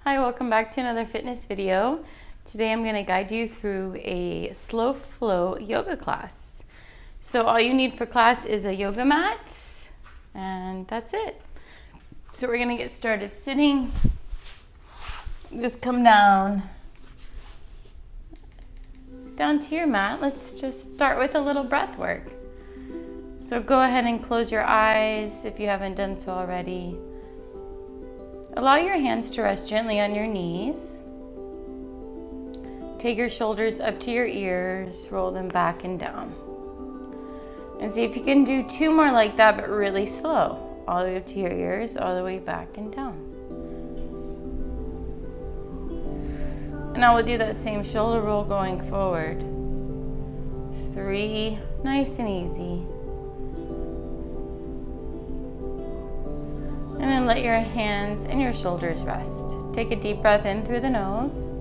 Hi, welcome back to another fitness video. Today I'm going to guide you through a slow flow yoga class. So all you need for class is a yoga mat and that's it. So we're going to get started sitting. Just come down to your mat. Let's just start with a little breath work. So go ahead and close your eyes if you haven't done so already. Allow your hands to rest gently on your knees. Take your shoulders up to your ears, roll them back and down. And see if you can do 2 more like that, but really slow. All the way up to your ears, all the way back and down. And now we'll do that same shoulder roll going forward. 3, nice and easy. And then let your hands and your shoulders rest. Take a deep breath in through the nose.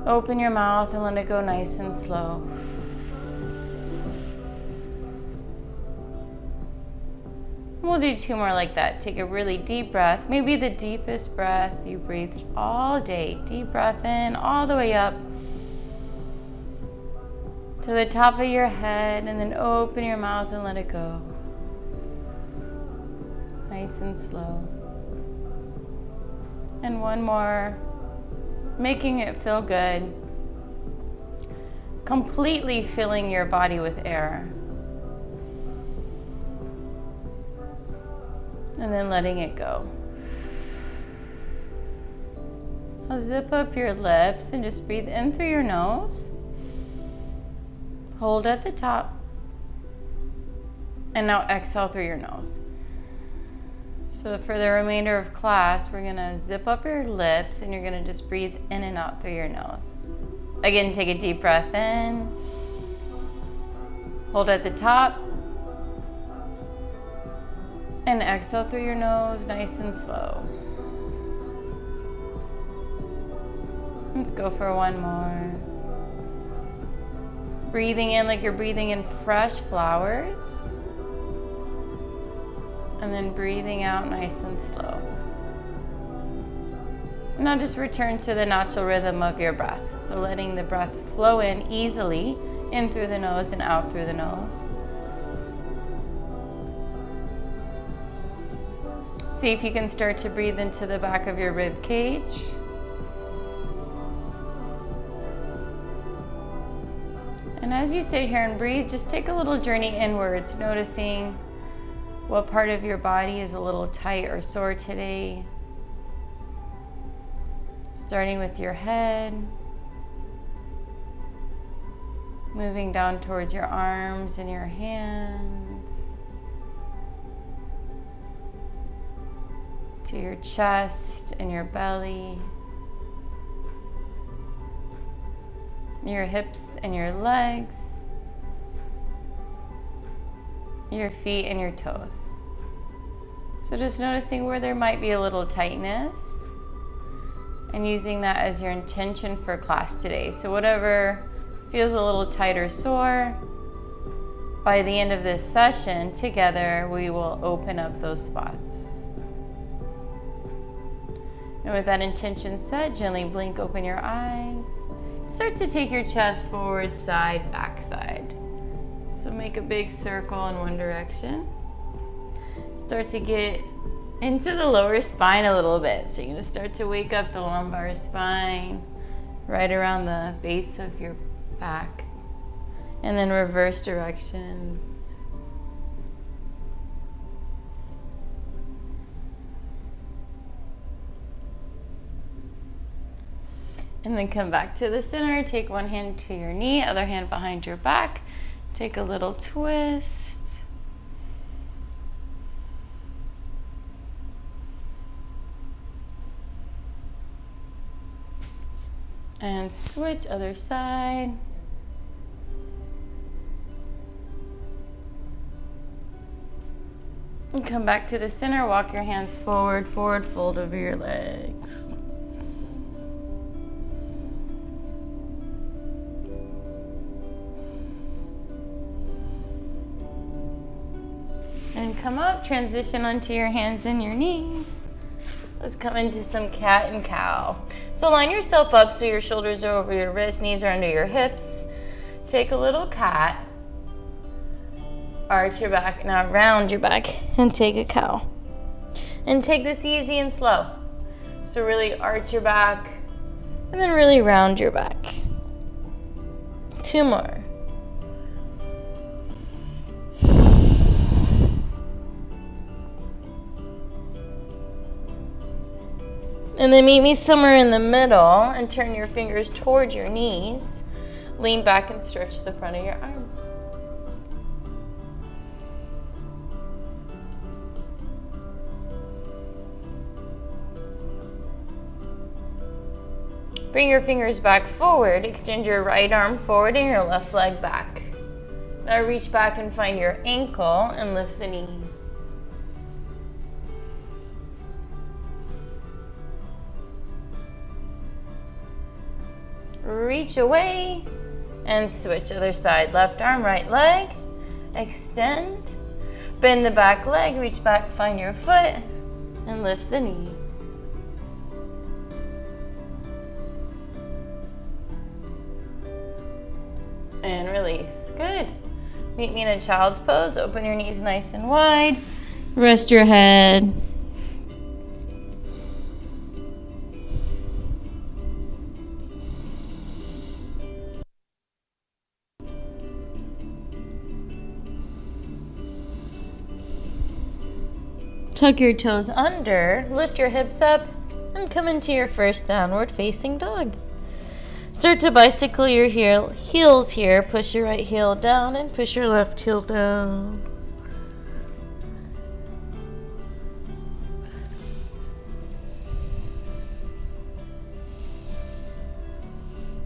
Open your mouth and let it go nice and slow. We'll do 2 more like that. Take a really deep breath, maybe the deepest breath you breathed all day. Deep breath in all the way up to the top of your head, and then open your mouth and let it go. Nice and slow. And 1 more, making it feel good. Completely filling your body with air. And then letting it go. I'll zip up your lips and just breathe in through your nose. Hold at the top. And now exhale through your nose. So for the remainder of class, we're gonna zip up your lips and you're gonna just breathe in and out through your nose. Again, take a deep breath in. Hold at the top. And exhale through your nose, nice and slow. Let's go for 1 more. Breathing in like you're breathing in fresh flowers. And then breathing out nice and slow. Now just return to the natural rhythm of your breath. So letting the breath flow in easily, in through the nose and out through the nose. See if you can start to breathe into the back of your rib cage. And as you sit here and breathe, just take a little journey inwards, noticing what part of your body is a little tight or sore today. Starting with your head, moving down towards your arms and your hands, to your chest and your belly, your hips and your legs, your feet and your toes. So just noticing where there might be a little tightness and using that as your intention for class today. So whatever feels a little tight or sore, by the end of this session together, we will open up those spots. And with that intention set, gently blink open your eyes. Start to take your chest forward, side, back side. So make a big circle in one direction. Start to get into the lower spine a little bit. So you're going to start to wake up the lumbar spine right around the base of your back. And then reverse directions. And then come back to the center. Take 1 hand to your knee, other hand behind your back. Take a little twist. And switch, other side. And come back to the center, walk your hands forward, fold over your legs. And come up, transition onto your hands and your knees. Let's come into some cat and cow. So line yourself up so your shoulders are over your wrists, knees are under your hips. Take a little cat. Arch your back, now round your back, and take a cow. And take this easy and slow. So really arch your back, and then really round your back. 2 more. And then meet me somewhere in the middle and turn your fingers towards your knees. Lean back and stretch the front of your arms. Bring your fingers back forward. Extend your right arm forward and your left leg back. Now reach back and find your ankle and lift the knee. Reach away and switch other side. Left arm, right leg. Extend. Bend the back leg, reach back, find your foot, and lift the knee. And release. Good. Meet me in a child's pose. Open your knees nice and wide. Rest your head. Tuck your toes under, lift your hips up, and come into your first downward facing dog. Start to bicycle your heels here. Push your right heel down and push your left heel down.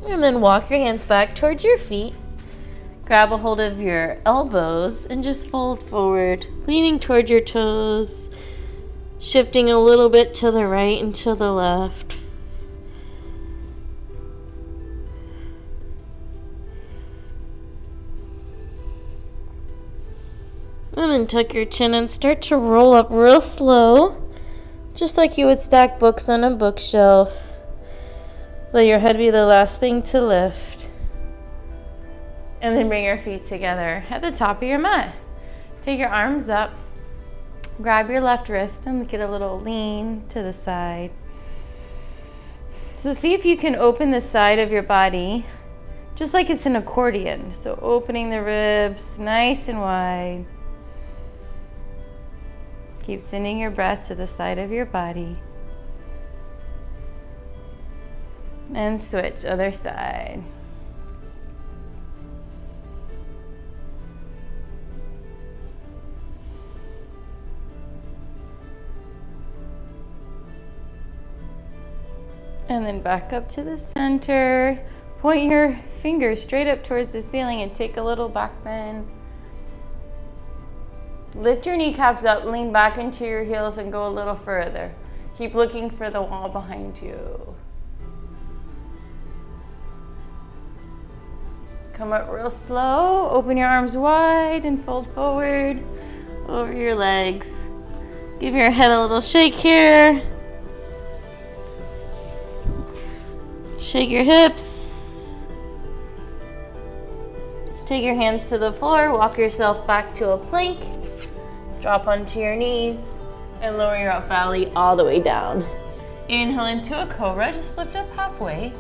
And then walk your hands back towards your feet. Grab a hold of your elbows and just fold forward, leaning toward your toes, shifting a little bit to the right and to the left. And then tuck your chin and start to roll up real slow, just like you would stack books on a bookshelf. Let your head be the last thing to lift. And then bring your feet together at the top of your mat. Take your arms up, grab your left wrist and get a little lean to the side. So see if you can open the side of your body just like it's an accordion. So opening the ribs nice and wide. Keep sending your breath to the side of your body. And switch, other side. And then back up to the center. Point your fingers straight up towards the ceiling and take a little back bend. Lift your kneecaps up, lean back into your heels and go a little further. Keep looking for the wall behind you. Come up real slow, open your arms wide and fold forward over your legs. Give your head a little shake here. Shake your hips. Take your hands to the floor, walk yourself back to a plank. Drop onto your knees and lower your up belly all the way down. Inhale into a cobra, just lift up halfway.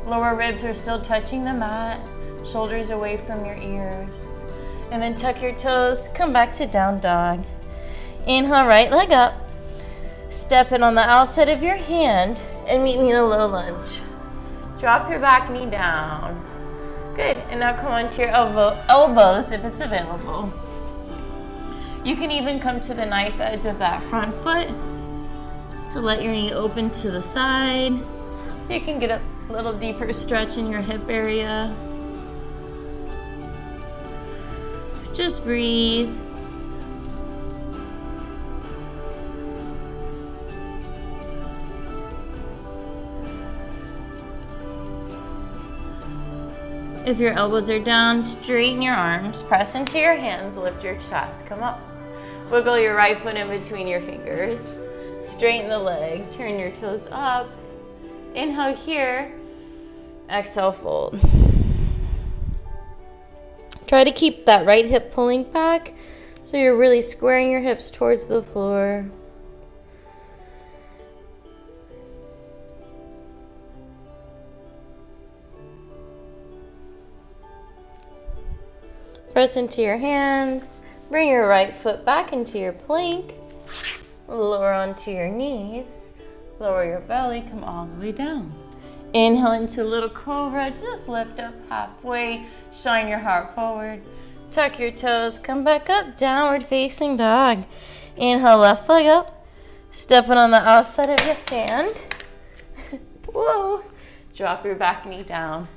Lower ribs are still touching the mat, shoulders away from your ears. And then tuck your toes, come back to down dog. Inhale, right leg up. Step in on the outside of your hand and meet me in a low lunge. Drop your back knee down. Good, and now come onto your elbows if it's available. You can even come to the knife edge of that front foot. So let your knee open to the side. So you can get a little deeper stretch in your hip area. Just breathe. If your elbows are down, straighten your arms, press into your hands, lift your chest, come up. Wiggle your right foot in between your fingers. Straighten the leg, turn your toes up. Inhale here, exhale, fold. Try to keep that right hip pulling back so you're really squaring your hips towards the floor. Press into your hands. Bring your right foot back into your plank. Lower onto your knees. Lower your belly, come all the way down. Inhale into little cobra, just lift up halfway. Shine your heart forward. Tuck your toes, come back up, downward facing dog. Inhale, left leg up. Stepping on the outside of your hand. Whoa. Drop your back knee down.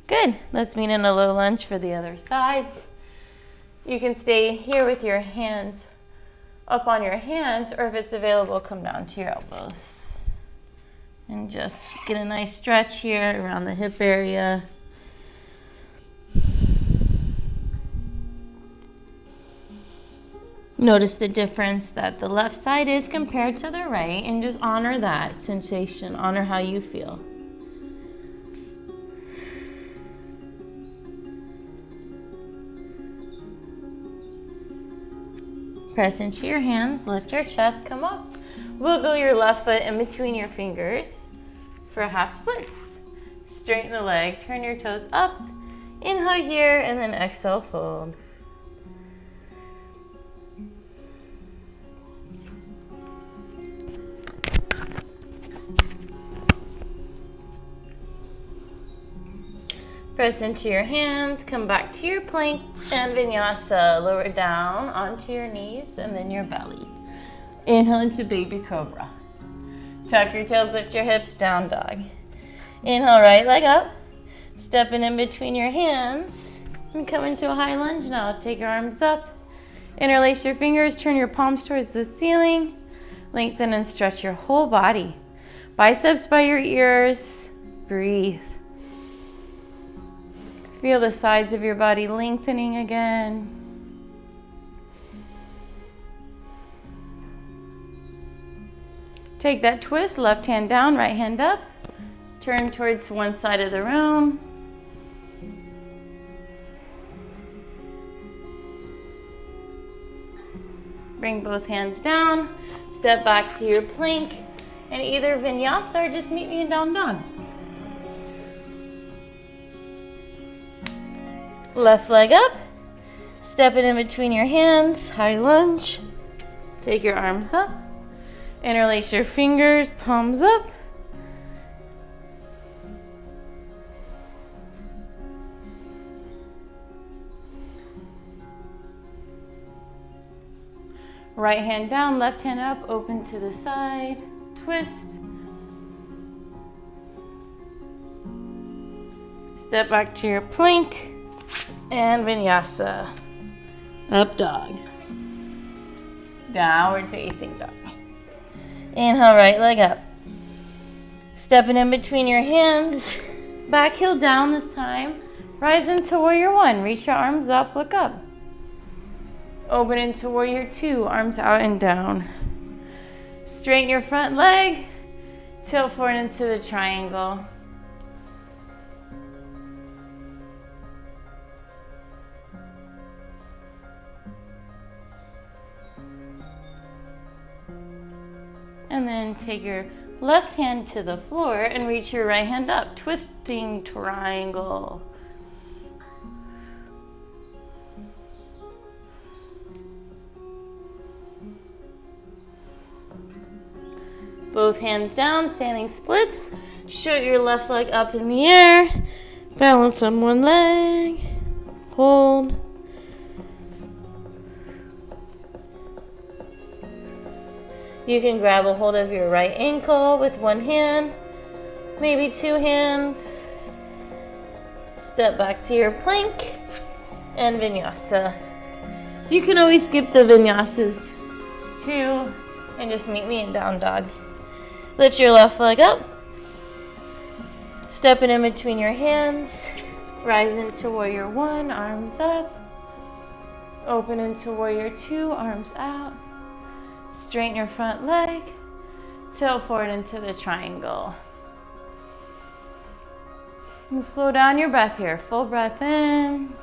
Good. Let's meet in a low lunge for the other side. You can stay here with your hands up on your hands, or if it's available, come down to your elbows. And just get a nice stretch here around the hip area. Notice the difference that the left side is compared to the right, and just honor that sensation, honor how you feel. Press into your hands, lift your chest, come up. Wiggle your left foot in between your fingers for half splits. Straighten the leg, turn your toes up. Inhale here, and then exhale, fold. Press into your hands, come back to your plank and vinyasa. Lower down onto your knees and then your belly. Inhale into baby cobra. Tuck your tails, lift your hips, down dog. Inhale, right leg up. Stepping in between your hands and come into a high lunge now. Take your arms up. Interlace your fingers, turn your palms towards the ceiling. Lengthen and stretch your whole body. Biceps by your ears. Breathe. Feel the sides of your body lengthening again. Take that twist, left hand down, right hand up. Turn towards one side of the room. Bring both hands down. Step back to your plank and either vinyasa or just meet me in down dog. Left leg up, step it in between your hands, high lunge. Take your arms up, interlace your fingers, palms up. Right hand down, left hand up, open to the side, twist. Step back to your plank. And vinyasa, up dog, downward facing dog. Inhale, right leg up. Stepping in between your hands, back heel down this time. Rise into warrior one, reach your arms up, look up. Open into warrior two, arms out and down. Straighten your front leg, tilt forward into the triangle. And then take your left hand to the floor and reach your right hand up, twisting triangle. Both hands down, standing splits. Shoot your left leg up in the air. Balance on one leg. Hold. You can grab a hold of your right ankle with one hand, maybe two hands. Step back to your plank and vinyasa. You can always skip the vinyasas too and just meet me in down dog. Lift your left leg up. Step it in between your hands. Rise into warrior one, arms up. Open into warrior two, arms out. Straighten your front leg. Tilt forward into the triangle. And slow down your breath here. Full breath in.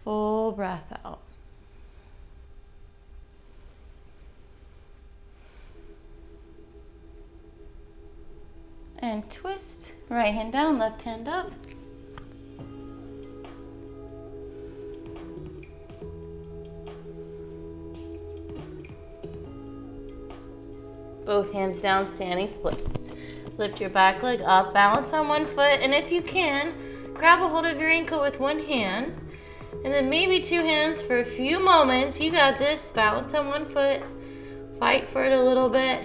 Full breath out. And twist. Right hand down, left hand up. Both hands down, standing splits. Lift your back leg up, balance on one foot, and if you can, grab a hold of your ankle with one hand, and then maybe two hands for a few moments. You got this. Balance on one foot. Fight for it a little bit.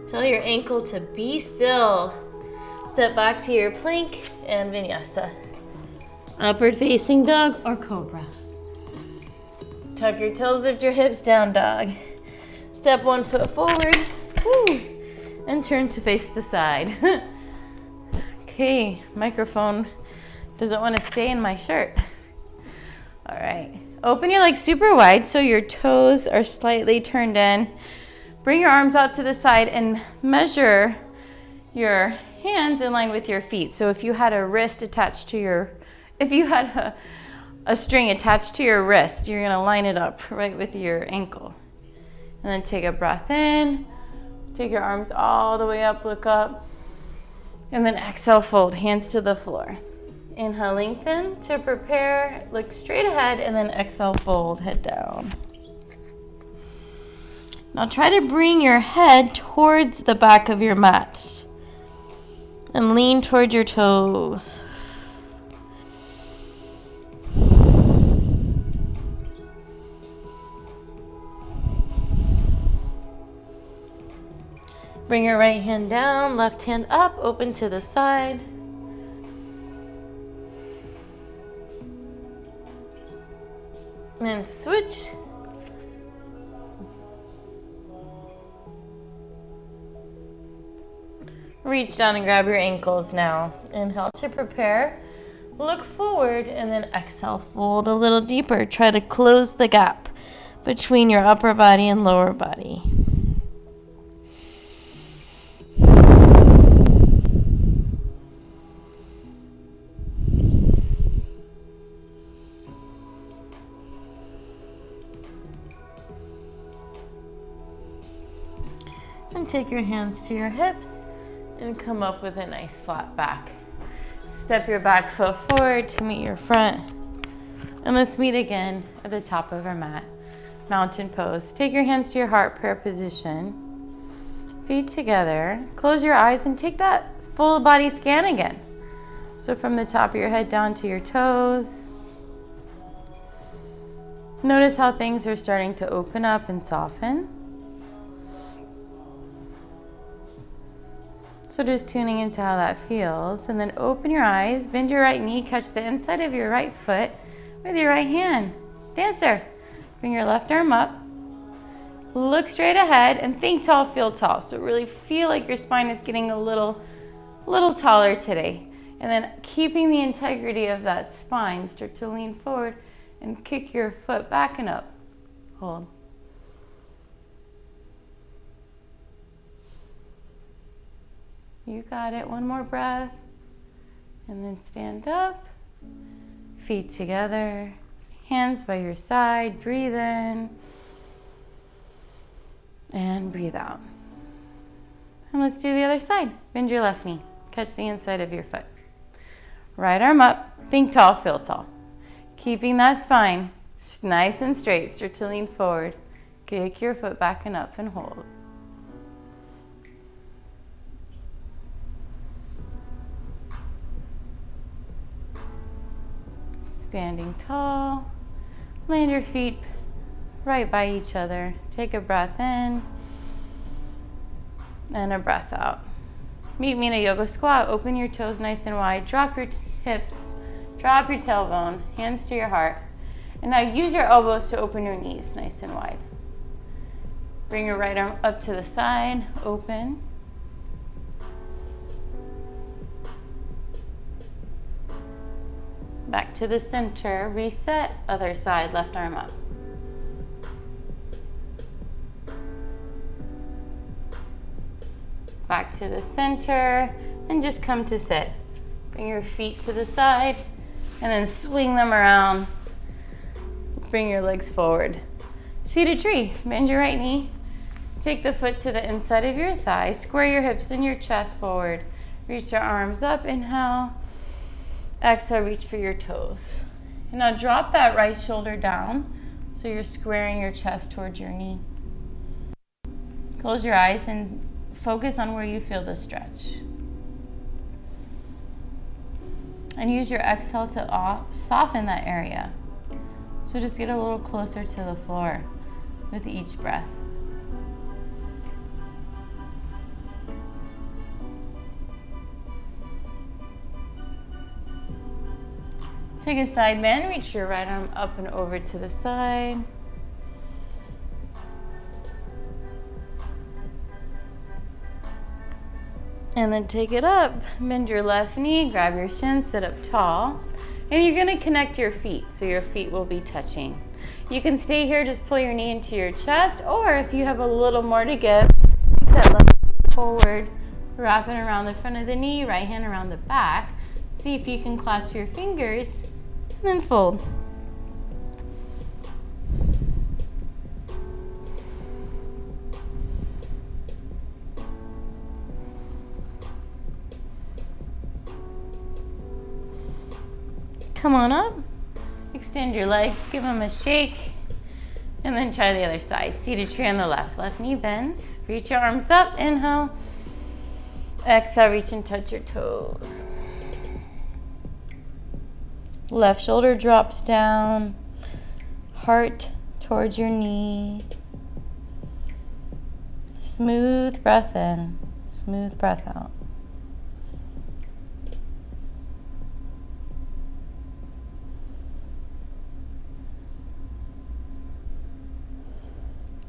Tell your ankle to be still. Step back to your plank and vinyasa. Upward facing dog or cobra. Tuck your toes, lift your hips, down dog. Step one foot forward, and turn to face the side. Okay, microphone doesn't want to stay in my shirt. All right, open your legs super wide so your toes are slightly turned in. Bring your arms out to the side and measure your hands in line with your feet. So if you had a wrist attached to your, if you had a string attached to your wrist, you're gonna line it up right with your ankle. And then take a breath in, take your arms all the way up, look up, and then exhale, fold, hands to the floor. Inhale, lengthen to prepare, look straight ahead, and then exhale, fold, head down. Now try to bring your head towards the back of your mat and lean toward your toes. Bring your right hand down, left hand up, open to the side. And switch. Reach down and grab your ankles now. Inhale to prepare. Look forward and then exhale, fold a little deeper. Try to close the gap between your upper body and lower body. And take your hands to your hips and come up with a nice flat back. Step your back foot forward to meet your front. And let's meet again at the top of our mat. Mountain pose. Take your hands to your heart, prayer position. Feet together. Close your eyes and take that full body scan again. So from the top of your head down to your toes. Notice how things are starting to open up and soften. So just tuning into how that feels, and then open your eyes, bend your right knee, catch the inside of your right foot with your right hand. Dancer. Bring your left arm up, look straight ahead, and think tall, feel tall. So really feel like your spine is getting a little taller today. And then keeping the integrity of that spine, start to lean forward and kick your foot back and up. Hold. You got it. One more breath. And then stand up. Feet together. Hands by your side. Breathe in. And breathe out. And let's do the other side. Bend your left knee. Catch the inside of your foot. Right arm up. Think tall, feel tall. Keeping that spine nice and straight. Start to lean forward. Kick your foot back and up and hold. Standing tall, land your feet right by each other. Take a breath in and a breath out. Meet me in a yoga squat. Open your toes nice and wide. Drop your hips, drop your tailbone, hands to your heart. And now use your elbows to open your knees nice and wide. Bring your right arm up to the side, open. Back to the center, reset, other side, left arm up. back to the center, and just come to sit. Bring your feet to the side, and then swing them around. Bring your legs forward. Seated tree, bend your right knee. Take the foot to the inside of your thigh. Square your hips and your chest forward. Reach your arms up, inhale. Exhale, reach for your toes. And now drop that right shoulder down so you're squaring your chest towards your knee. Close your eyes and focus on where you feel the stretch. And use your exhale to soften that area. So just get a little closer to the floor with each breath. Take a side bend, reach your right arm up and over to the side. And then take it up, bend your left knee, grab your shin, sit up tall. And you're gonna connect your feet, so your feet will be touching. You can stay here, just pull your knee into your chest, or if you have a little more to give, take that left forward, wrap it around the front of the knee, right hand around the back. See if you can clasp your fingers, and then fold. Come on up, extend your legs, give them a shake, and then try the other side. Seated tree on the left. Left knee bends, reach your arms up, inhale. Exhale, reach and touch your toes. Left shoulder drops down, heart towards your knee. Smooth breath in, smooth breath out.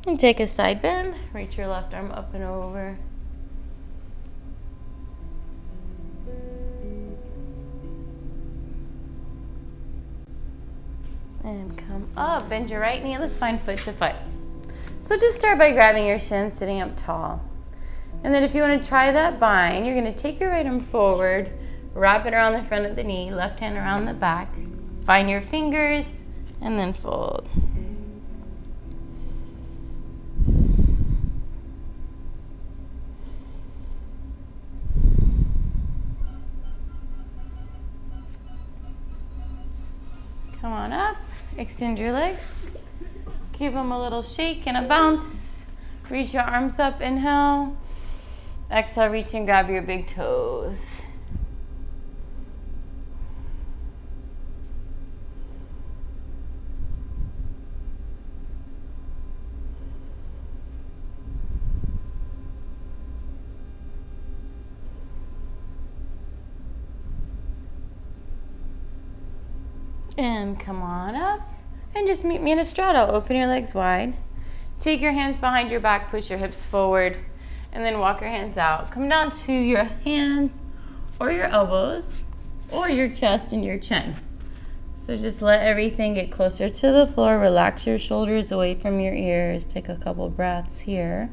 And take a side bend, reach your left arm up and over. And come up, bend your right knee, let's find foot to foot. So just start by grabbing your shin, sitting up tall. And then if you want to try that bind, you're going to take your right arm forward, wrap it around the front of the knee, left hand around the back, find your fingers, and then fold. Come on up, extend your legs, give them a little shake and a bounce. Reach your arms up, inhale. Exhale, reach and grab your big toes. And come on up and just meet me in a straddle. Open your legs wide. Take your hands behind your back, push your hips forward, and then walk your hands out. Come down to your hands or your elbows or your chest and your chin. So just let everything get closer to the floor. Relax your shoulders away from your ears. Take a couple breaths here.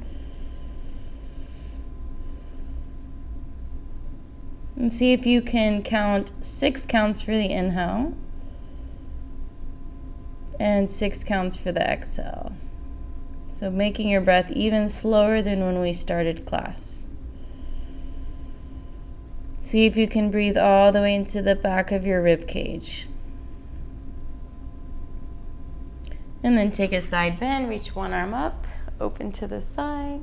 And see if you can count 6 counts for the inhale and 6 counts for the exhale. So making your breath even slower than when we started class. See if you can breathe all the way into the back of your rib cage. And then take a side bend, reach one arm up, open to the side.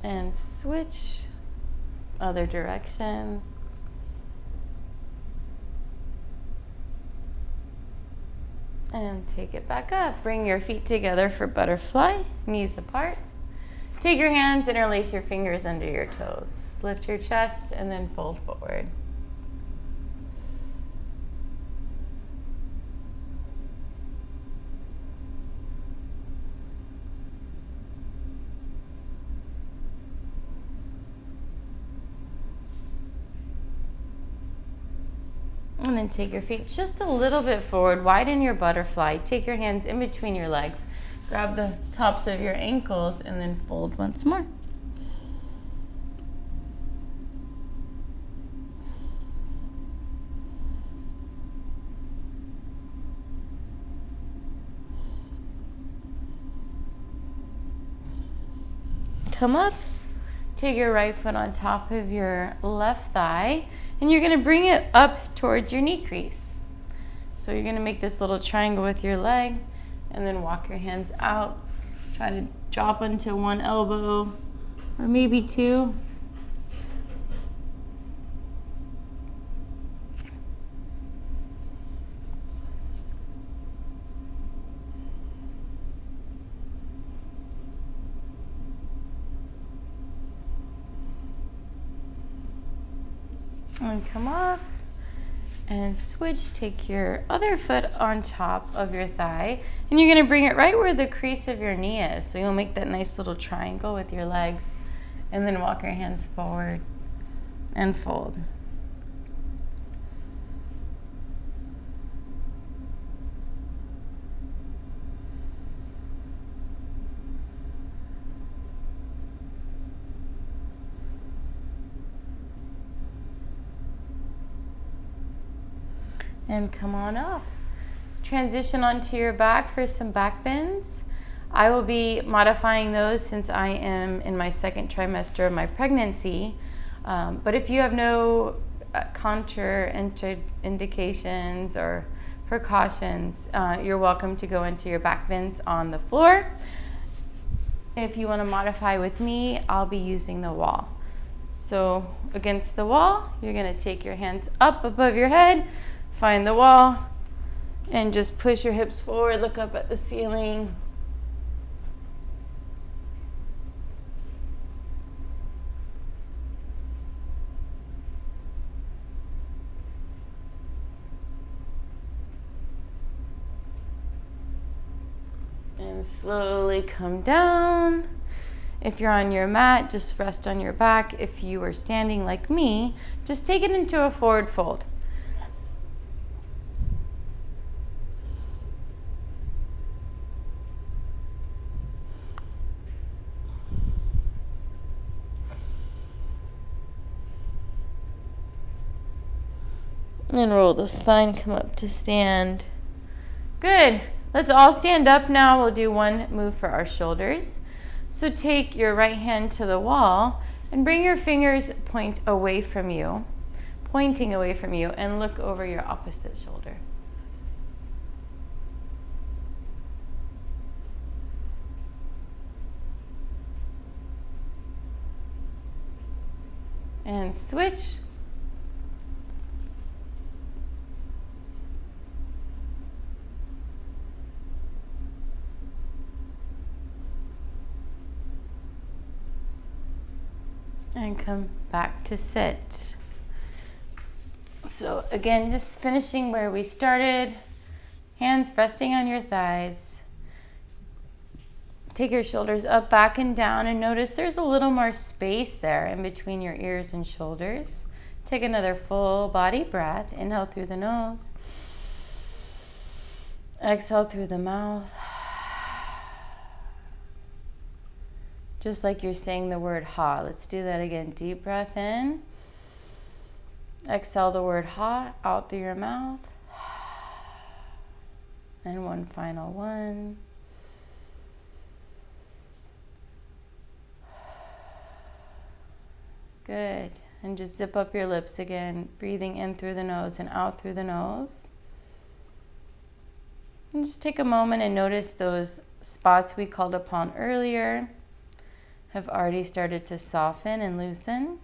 And switch. Other direction. And take it back up. Bring your feet together for butterfly, knees apart. Take your hands, interlace your fingers under your toes. Lift your chest and then fold forward. And then take your feet just a little bit forward, widen your butterfly. Take your hands in between your legs. Grab the tops of your ankles and then fold once more. Come up, take your right foot on top of your left thigh, and you're gonna bring it up towards your knee crease. So you're gonna make this little triangle with your leg, and then walk your hands out. Try to drop onto one elbow, or maybe two. And come up and switch. Take your other foot on top of your thigh, and you're gonna bring it right where the crease of your knee is. So you'll make that nice little triangle with your legs, and then walk your hands forward and fold. And come on up. Transition onto your back for some back bends. I will be modifying those since I am in my second trimester of my pregnancy. But if you have no contraindications or precautions, you're welcome to go into your back bends on the floor. If you want to modify with me, I'll be using the wall. So against the wall, you're going to take your hands up above your head, find the wall, and just push your hips forward, look up at the ceiling. And slowly come down. If you're on your mat, just rest on your back. If you are standing like me, just take it into a forward fold. And roll the spine, come up to stand. Good. Let's all stand up now. We'll do one move for our shoulders. So take your right hand to the wall and bring your fingers pointing away from you, and look over your opposite shoulder. And switch. And come back to sit. So again, just finishing where we started. Hands resting on your thighs. Take your shoulders up, back, and down, and notice there's a little more space there in between your ears and shoulders. Take another full body breath. Inhale through the nose. Exhale through the mouth. Just like you're saying the word ha. Let's do that again. Deep breath in. Exhale the word ha out through your mouth. And one final one. Good. And just zip up your lips again, breathing in through the nose and out through the nose. And just take a moment and notice those spots we called upon earlier have already started to soften and loosen.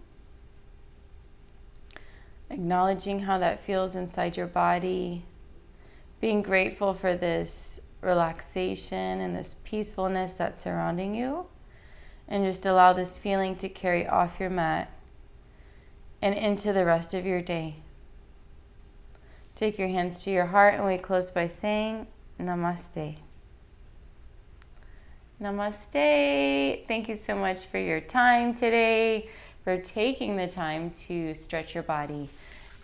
Acknowledging how that feels inside your body. Being grateful for this relaxation and this peacefulness that's surrounding you. And just allow this feeling to carry off your mat and into the rest of your day. Take your hands to your heart and we close by saying Namaste. Namaste. Thank you so much for your time today, for taking the time to stretch your body.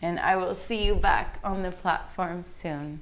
And I will see you back on the platform soon.